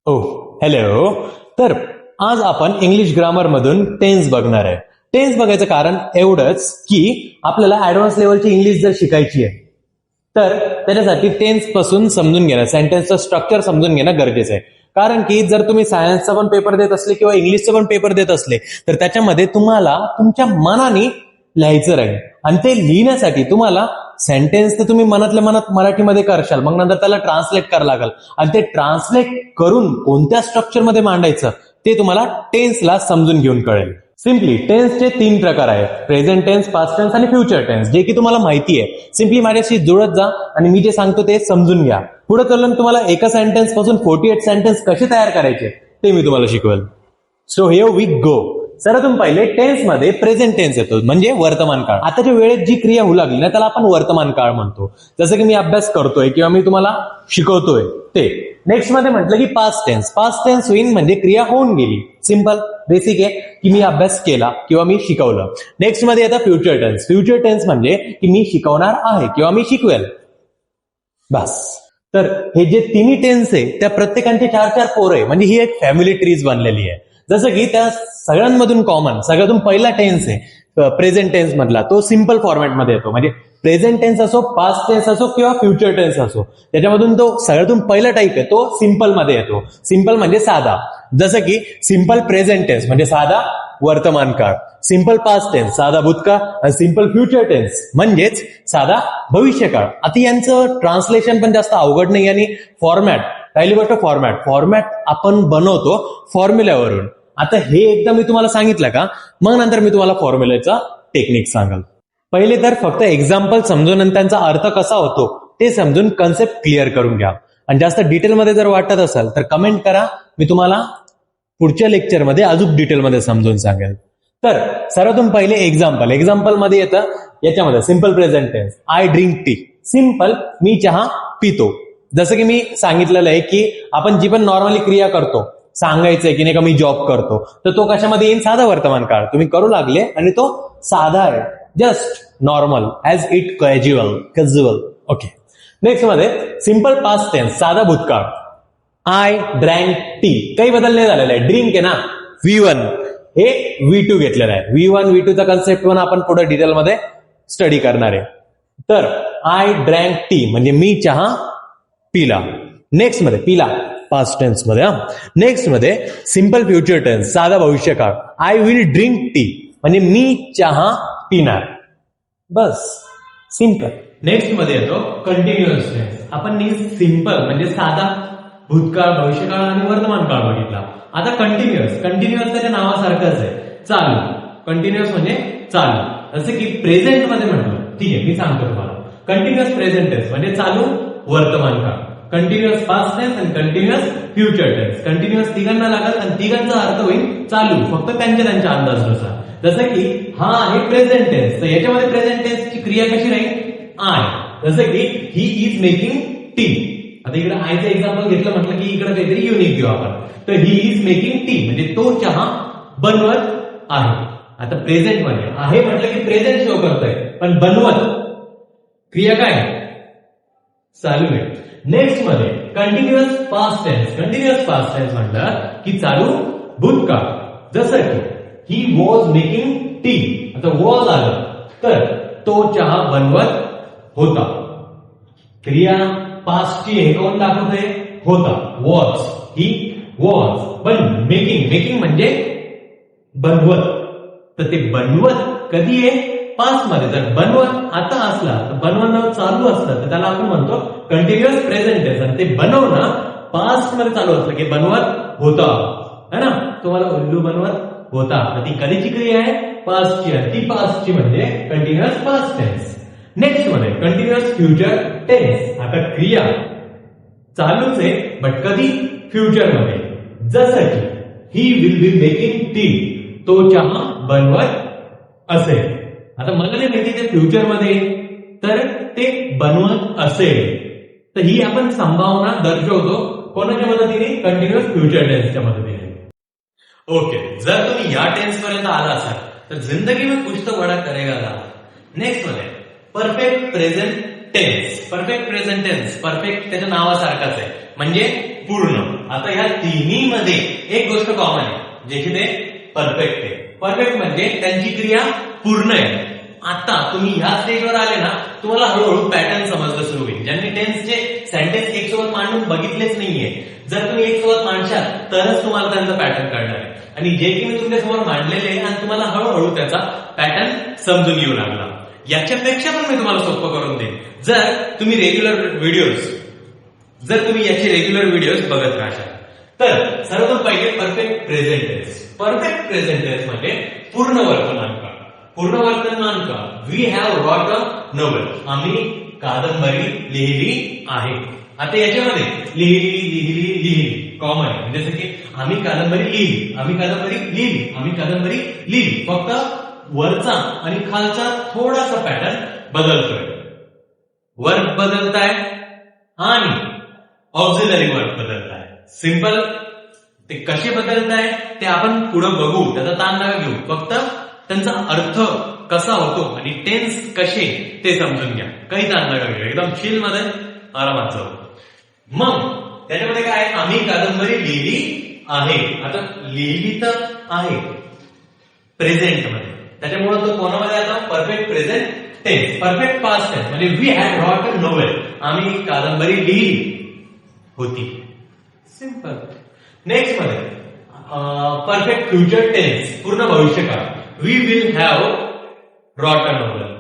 ओ hello. तर आज आपण इंग्लिश ग्रामर मधून टेन्स बघणार आहे. टेन्स बघायचं कारण एवढंच की आपल्याला ऍडव्हान्स लेवलची इंग्लिश जर शिकायची आहे तर त्याच्यासाठी टेन्स पासून समजून घेणं, सेंटेन्सचं स्ट्रक्चर समजून घेणं गरजेचं आहे. कारण की जर तुम्ही सायन्सचा पण पेपर देत असले किंवा इंग्लिशचा पण पेपर देत असले तर त्याच्यामध्ये तुम्हाला तुमच्या मनाने लिहायचं राहील आणि ते लिहिण्यासाठी तुम्हाला सेंटेन्स तर तुम्ही मनातल्या मनात मराठीमध्ये करशाल, मग नंतर त्याला ट्रान्सलेट करावं लागेल आणि ते ट्रान्सलेट करून कोणत्या स्ट्रक्चरमध्ये मांडायचं ते तुम्हाला टेन्सला समजून घेऊन कळेल. सिम्पली टेन्सचे 3 प्रकार आहेत, प्रेझेंट टेन्स, पास्ट टेन्स आणि फ्युचर टेन्स, जे की तुम्हाला माहिती आहे. सिम्पली माझ्याशी जुळत जा आणि मी जे सांगतो ते समजून घ्या. पुढे चालून तुम्हाला एका सेंटेन्स पासून 48 सेंटेन्स कसे तयार करायचे ते मी तुम्हाला शिकवेल. So here we go. सर्वातून पहिले टेन्स मध्ये प्रेझेंट टेन्स येतो, म्हणजे वर्तमान काळ. आताच्या वेळेत जी क्रिया होऊ लागली ना त्याला आपण वर्तमान काळ म्हणतो. जसं की मी अभ्यास करतोय किंवा मी तुम्हाला शिकवतोय ते. नेक्स्ट मध्ये म्हटलं की पास्ट टेन्स. पास्ट टेन्स होईन म्हणजे क्रिया होऊन गेली. सिंपल बेसिक आहे की मी अभ्यास केला किंवा मी शिकवलं. नेक्स्ट मध्ये येतं फ्युचर टेन्स. फ्युचर टेन्स म्हणजे की मी शिकवणार आहे किंवा मी शिकवेल. बस. तर हे जे तिन्ही टेन्स आहे त्या प्रत्येकांचे 4-4 पोरं आहे, म्हणजे ही एक फॅमिली ट्रीज बनलेली आहे. जसं की त्या सगळ्यांमधून कॉमन सगळ्यातून पहिला टेन्स आहे प्रेझेंट टेन्स मधला, तो सिंपल फॉर्मॅटमध्ये येतो. म्हणजे प्रेझेंट टेन्स असो, पास्ट टेन्स असो किंवा फ्युचर टेन्स असो, त्याच्यामधून तो सगळ्यातून पहिला टाईप आहे तो सिंपल मध्ये येतो. सिंपल म्हणजे साधा. जसं की सिंपल प्रेझेंट टेन्स म्हणजे साधा वर्तमान काळ, सिंपल पास्ट टेन्स साधा भूतकाळ आणि सिंपल फ्युचर टेन्स म्हणजेच साधा भविष्यकाळ. आता यांचं ट्रान्सलेशन पण जास्त अवघड नाही आणि फॉर्मॅट, पहिली गोष्ट फॉर्मॅट आपण बनवतो फॉर्म्युल्यावरून. आता हे एकदा मी तुम्हाला सांगितलं का, मग नंतर मी तुम्हाला फॉर्म्युल्याचा टेक्निक सांगाल. पहिले तर फक्त एक्झाम्पल समजून आणि त्यांचा अर्थ कसा होतो ते समजून कन्सेप्ट क्लिअर करून घ्या. आणि जास्त डिटेलमध्ये जर वाटत असेल तर कमेंट करा, मी तुम्हाला पुढच्या लेक्चरमध्ये अजून डिटेलमध्ये समजून सांगेल. तर सर्वातून पहिले एक्झाम्पल मध्ये येतं याच्यामध्ये simple present tense. I drink tea. Simple मी चहा पितो. जसं की मी सांगितलेलं आहे की आपण जी पण नॉर्मली क्रिया करतो, सांगायचंय की नाही का मी जॉब करतो, तर तो कशामध्ये येईल, साधा वर्तमान काळ. तुम्ही करू लागले आणि तो साधा आहे, just normal, as it casual. Okay. Next मध्ये सिंपल पास्ट टेन्स साधा भूतकाळ. I drank T. काही बदल नाही झालेला आहे. ड्रिंक आहे ना, V1 हे V2 घेतलेलं आहे. V1 V2चा कन्सेप्ट पण आपण पुढे डिटेलमध्ये स्टडी करणार आहे. तर आय ड्रँक टी म्हणजे मी चहा पिला. नेक्स्ट मध्ये पिला पास्ट टेन्स मध्ये. नेक्स्ट मध्ये सिंपल फ्युचर टेन्स साधा भविष्यकाळ. आय विल ड्रिंक टी म्हणजे मी चहा पिणार. बस सिंपल. नेक्स्ट मध्ये येतो कंटिन्युअस टेन्स. आपण सिंपल म्हणजे साधा भूतकाळ, भविष्यकाळ आणि वर्तमान काळ बघितला. आता कंटिन्युअस त्याच्या नावासारखंच आहे, चालू. कंटिन्युअस म्हणजे चालू. जसं की प्रेझेंट मध्ये म्हटलं, ठीक आहे मी सांगतो तुम्हाला. कंटिन्युअस प्रेझेंट टेन्स म्हणजे चालू वर्तमान काळ. कंटिन्युअस पास्ट टेन्स आणि कंटिन्युअस फ्युचर टेन्स. कंटिन्युअस तिघांना लागत आणि तिघांचा अर्थ होईल चालू, फक्त त्यांच्या अंदाजानुसार. जसं की हा आहे प्रेझेंट टेन्स, तर याच्यामध्ये प्रेझेंट टेन्सची क्रिया कशी राहील, आय. जसं की ही इज मेकिंग टी. आता इकडे आयचं एक्झाम्पल घेतलं म्हटलं की इकडे काहीतरी युनिक घेऊ आपण. तर ही इज मेकिंग टी म्हणजे तो चहा बनवत आहे. आता प्रेझेंट मध्ये आहे म्हटलं की प्रेझेंट शो करतोय, पण बनवत क्रिया काय, चालू आहे. नेक्स्ट मध्ये कंटिन्युअस पास्ट टेन्स म्हटलं की चालू भूतकाळ. जसं की ही वॉज मेकिंग टी. आता वॉज आलं तर तो चहा बनवत होता. क्रिया पास्टची हे कोण दाखवतोय, होता, वॉज. He was. पण मेकिंग म्हणजे बनवत. तर ते बनवत कधी आहे, पास्ट मध्ये. जर बनवत आता असला तर बनवणं चालू असलं तर त्याला आपण म्हणतो कंटिन्युअस प्रेझेंट टेन्स. आणि ते बनवणं पास्ट मध्ये चालू असलं की बनवत होता, है ना. तुम्हाला उल्लू बनवत होता, तर ती कधीची क्रिया आहे, पास्टची. आणि ती पास्टची म्हणजे कंटिन्युअस पास्ट टेन्स. नेक्स्ट मध्ये कंटिन्युअस फ्युचर टेन्स. आता क्रिया चालूच आहे बट कधी, फ्युचर मध्ये. जसं की he will be making tea. तो चहा बनवत असेल. आता मला नाही माहिती ते फ्युचर मध्ये तर ते बनवत असेल, तर ही आपण संभावना दर्शवतो कोणाच्या मदतीने, कंटिन्युअस फ्युचर टेन्सच्या मदतीने. ओके. जर तुम्ही या टेन्स पर्यंत आला असाल तर जिंदगी में कुछ तो बड़ा करेगा था. नेक्स्ट मध्ये परफेक्ट प्रेझेंट टेन्स. परफेक्ट त्याच्या नावासारखाच आहे म्हणजे पूर्ण. आता ह्या तिन्ही मध्ये एक गोष्ट कॉमन आहे, जे की ते परफेक्ट आहे. परफेक्ट म्हणजे त्यांची क्रिया पूर्ण आहे. आता तुम्ही ह्या स्टेजवर आले ना, तुम्हाला हळूहळू पॅटर्न समजलं सुरू होईल. ज्यांनी टेन्सचे सेंटेन्स एक सोबत मांडून बघितलेच नाहीये, जर तुम्ही एक सोबत मांडशाल तरच तुम्हाला त्यांचा पॅटर्न कळणार आहे. आणि जे की मी तुमच्यासमोर मांडलेले आहे आणि तुम्हाला हळूहळू त्याचा पॅटर्न समजून येऊ लागला. याच्यापेक्षा पण मी तुम्हाला सोपं करून देईन. जर तुम्ही याचे रेग्युलर व्हिडिओज बघत राहाल तर सर्वात पहिले perfect present tense. Perfect present tense म्हणजे पूर्ण वर्तमान काळ. पूर्ण वर्तमान काळ. We have wrote a novel. आम्ही कादंबरी लिहिली आहे. आता याच्यामध्ये लिहिली कॉमन आहे. जसं की आम्ही कादंबरी लिहिली. फक्त वरचा आणि खालचा थोडासा पॅटर्न बदलतोय. वर्ब बदलताय आणि ऑक्झिलरी वर्ब बदलताय. सिंपल. ते कसे बदलताय ते आपण पुढे बघू, त्याचा ताण नका घेऊ. फक्त त्यांचा अर्थ कसा होतो आणि टेन्स कसे ते समजून घ्या. काही ताण नका घेऊ. एकदम चिल मध्ये आरामात जाऊ. मग त्याच्यामध्ये काय आहे, आम्ही कादंबरी लिहिली आहे. आता लिहिली तर आहे प्रेझेंट मध्ये, त्याच्यामुळे तो कोणामध्ये आता perfect present tense. Perfect past tense म्हणजे we have wrote a novel. आम्ही कादंबरी लिहिली होती. सिंपल. नेक्स्ट मध्ये परफेक्ट फ्युचर टेन्स. पूर्ण भविष्यकाळ. We will have wrote a novel.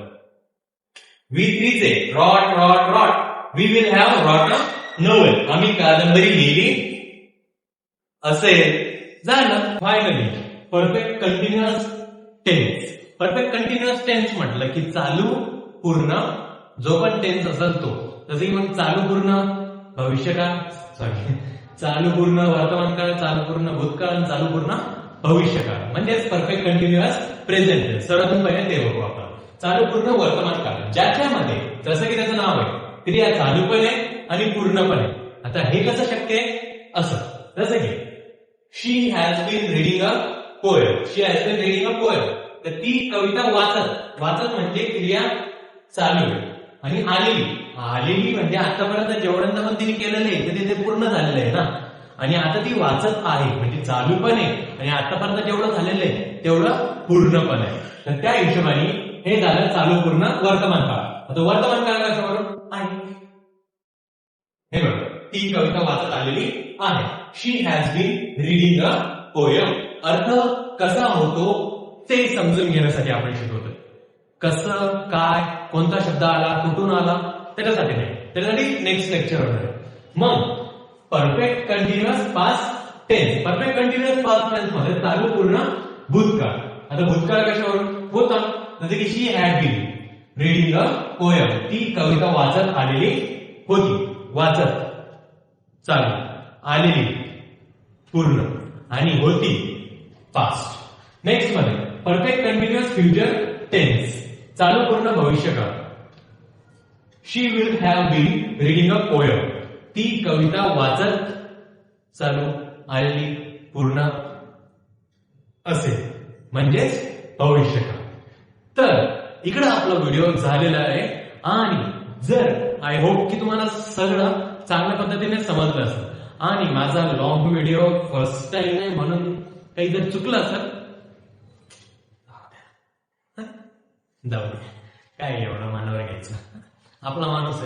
We थ्रीचे wrote. We will have wrote a novel. आम्ही कादंबरी लिहिली असेल. झालं. Finally perfect continuous tense. Perfect continuous tense म्हटलं की चालू पूर्ण जो पण टेन्स असेल तो. जसं की मग चालू पूर्ण भविष्यकाळ, चालू पूर्ण वर्तमान काळ, चालू पूर्ण भूतकाळ आणि चालू पूर्ण भविष्यकाळ म्हणजेच परफेक्ट कंटिन्युअस प्रेझेंट टेन्स. सर्वात पहिले ते बघू आपण. चालू पूर्ण वर्तमान काळ ज्याच्यामध्ये जसं की त्याचं नाव आहे, क्रिया चालू पण आहे आणि पूर्ण पण आहे. आता हे कसं शक्य आहे? असं जसं की she has been reading a poem. तर ती कविता वाचत म्हणजे क्रिया चालू आहे. आणि आलेली म्हणजे आतापर्यंत जेवढ्यांदा पण तिने केलेलं आहे ते पूर्ण झालेलं आहे ना. आणि आता ती वाचत आहे म्हणजे चालू पण आहे आणि आतापर्यंत जेवढं झालेलं आहे तेवढं पूर्ण पण आहे. तर त्या हिशोबाने हे झालं चालू पूर्ण वर्तमान काळ. आता वर्तमान काळ कशावरून आहे? हे बघ, ती कविता वाचत आलेली आहे. She has been reading a poem. अर्थ कसा होतो ते समजून घेण्यासाठी आपण शिकवतोय. कसं, काय, कोणता शब्द आला, कुठून आला त्याच्यासाठी नाही. त्याच्यासाठी नेक्स्ट लेक्चर होणार आहे. मग perfect continuous past tense. Perfect continuous past tense मध्ये चालू पूर्ण भूतकाळ. आता भूतकाळ कशावरून होता? जसे की she had been reading a poem. ती कविता वाचत आलेली होती. वाचत चालू, आलेली पूर्ण आणि होती पास्ट. नेक्स्ट मध्ये परफेक्ट कंटिन्युअस फ्युचर टेन्स. चालू पूर्ण भविष्यकाळ. She will have been reading a poem. ती कविता वाचत चालू, आलेली, पूर्ण असेल म्हणजेच भविष्यकाळ. तर इकडे आपला व्हिडिओ झालेला आहे आणि जर आय होप की तुम्हाला सगळं चांगल्या पद्धतीने समजलं असेल आणि माझा लॉंग व्हिडिओ फर्स्ट टाइम आहे म्हणून काही जर चुकलं असेल जाऊ दे, काय एवढं मानावर घ्यायचं, आपला माणूस आहे.